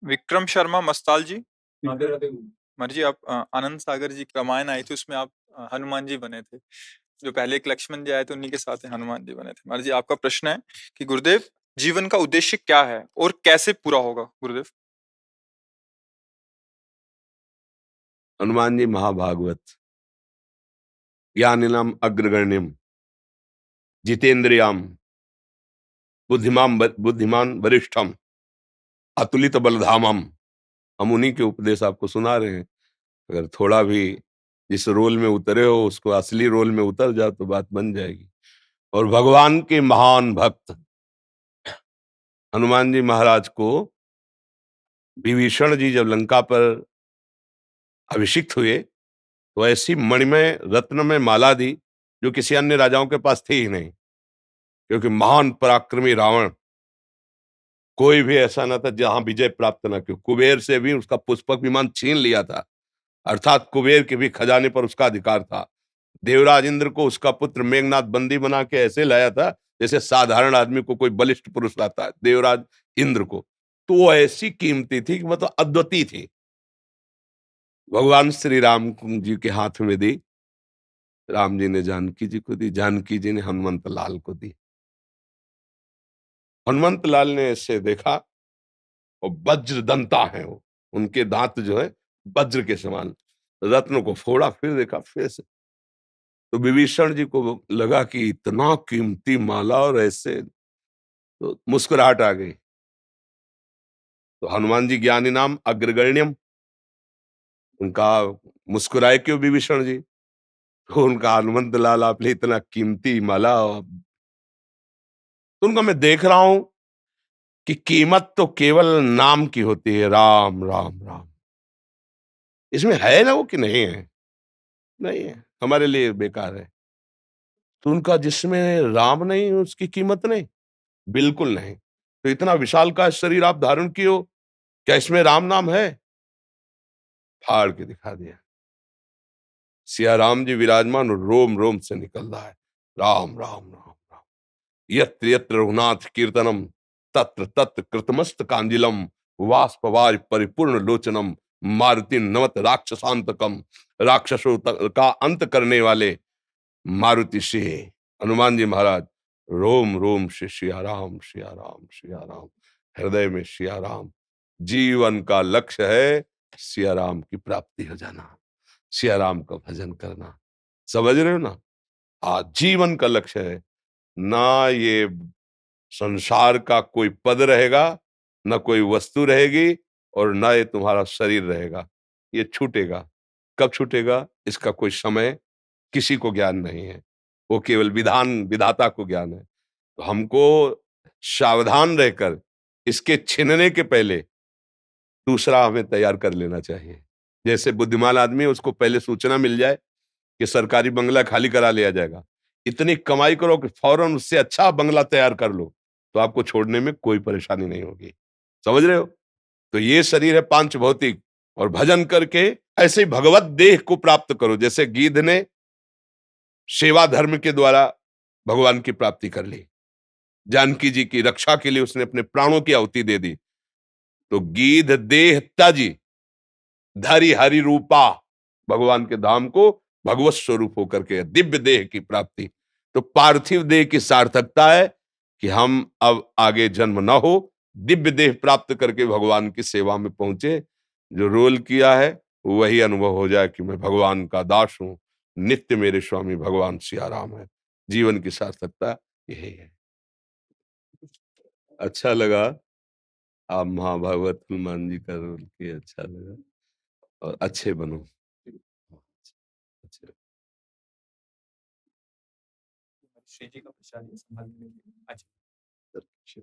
विक्रम शर्मा मस्ताल जी। मर जी, आप आनंद सागर जी की रामायण आई थी, उसमें आप हनुमान जी बने थे। जो पहले एक लक्ष्मण जी आए थे, उन्हीं के साथ हनुमान जी बने थे। मर जी, आपका प्रश्न है कि गुरुदेव, जीवन का उद्देश्य क्या है और कैसे पूरा होगा? गुरुदेव। हनुमान जी महाभागवत, ज्ञानिनाम अग्रगण्यम, जितेंद्रियाम, बुद्धिमान वरिष्ठम, अतुलित बलधामम। हम उन्हीं के उपदेश आपको सुना रहे हैं। अगर थोड़ा भी जिस रोल में उतरे हो उसको असली रोल में उतर जाओ तो बात बन जाएगी। और भगवान के महान भक्त हनुमान जी महाराज को विभीषण जी जब लंका पर अभिषिक्त हुए तो ऐसी मणिमय रत्नमय माला दी जो किसी अन्य राजाओं के पास थी ही नहीं, क्योंकि महान पराक्रमी रावण कोई भी ऐसा ना था जहां विजय प्राप्त ना की। कुबेर से भी उसका पुष्पक विमान छीन लिया था, अर्थात कुबेर के भी खजाने पर उसका अधिकार था। देवराज इंद्र को उसका पुत्र मेघनाथ बंदी बना के ऐसे लाया था जैसे साधारण आदमी को कोई बलिष्ठ पुरुष लाता है, देवराज इंद्र को। तो वो ऐसी कीमती थी कि मतलब अद्वितीय थी। भगवान श्री राम जी के हाथ में दी, राम जी ने जानकी जी को दी, जानकी जी ने हनुमंत लाल को दी। हनुमंत लाल ने ऐसे देखा और वज्र दंता है वो, उनके दांत जो है वज्र के समान। रत्न को फोड़ा, फिर देखा, फिर से। तो विभीषण जी को लगा कि इतना कीमती माला और ऐसे, तो मुस्कुराहट आ गई। तो हनुमान जी ज्ञानी नाम अग्रगण्यम, उनका मुस्कुराए क्यों विभीषण जी? तो उनका हनुमंत लाल आपने इतना कीमती माला, तो उनका मैं देख रहा हूं कि कीमत तो केवल नाम की होती है, राम राम राम। इसमें है ना वो कि नहीं है? नहीं है, हमारे लिए बेकार है। तो उनका जिसमें राम नहीं उसकी कीमत नहीं, बिल्कुल नहीं। तो इतना विशाल का शरीर आप धारण किए हो, क्या इसमें राम नाम है? फाड़ के दिखा दिया। सिया राम जी विराजमान, रोम रोम से निकल रहा है राम राम राम राम। यत्र यत्र रघुनाथ कीर्तनम, तत्र तत्र कृतमस्त कांजिलम, वाष्पवार परिपूर्ण लोचनम, मारुति नमत राक्षसांतकम। राक्षसों का अंत करने वाले मारुति से हनुमान जी महाराज रोम रोम से सिया राम सिया राम सिया राम, हृदय में सिया राम। जीवन का लक्ष्य है सिया राम की प्राप्ति हो जाना, सिया राम का भजन करना। समझ रहे हो ना? आज जीवन का लक्ष्य है ना, ये संसार का कोई पद रहेगा, ना कोई वस्तु रहेगी, और ना ये तुम्हारा शरीर रहेगा। ये छूटेगा। कब छूटेगा इसका कोई समय किसी को ज्ञान नहीं है, वो केवल विधान विधाता को ज्ञान है। तो हमको सावधान रहकर इसके छीनने के पहले दूसरा हमें तैयार कर लेना चाहिए। जैसे बुद्धिमान आदमी, उसको पहले सूचना मिल जाए कि सरकारी बंगला खाली करा लिया जाएगा, इतनी कमाई करो कि फौरन उससे अच्छा बंगला तैयार कर लो, तो आपको छोड़ने में कोई परेशानी नहीं होगी। समझ रहे हो? तो ये शरीर है पांच भौतिक, और भजन करके ऐसे ही भगवत देह को प्राप्त करो। जैसे गीध ने सेवा धर्म के द्वारा भगवान की प्राप्ति कर ली, जानकी जी की रक्षा के लिए उसने अपने प्राणों की आहुति दे दी। तो गीध देह त्याजी, धरि हरि रूपा, भगवान के धाम को भगवत स्वरूप होकर के दिव्य देह की प्राप्ति। तो पार्थिव देह की सार्थकता है कि हम अब आगे जन्म न हो, दिव्य देह प्राप्त करके भगवान की सेवा में पहुंचे। जो रोल किया है वही अनुभव हो जाए कि मैं भगवान का दास हूं, नित्य मेरे स्वामी भगवान सिया राम है। जीवन की सार्थकता यही है। अच्छा लगा, आप महाभागवत हनुमान जी का रोल किए, अच्छा लगा। और अच्छे बनो। अच्छा। श्री जी का प्रसाद संभाल। अच्छा। अच्छा।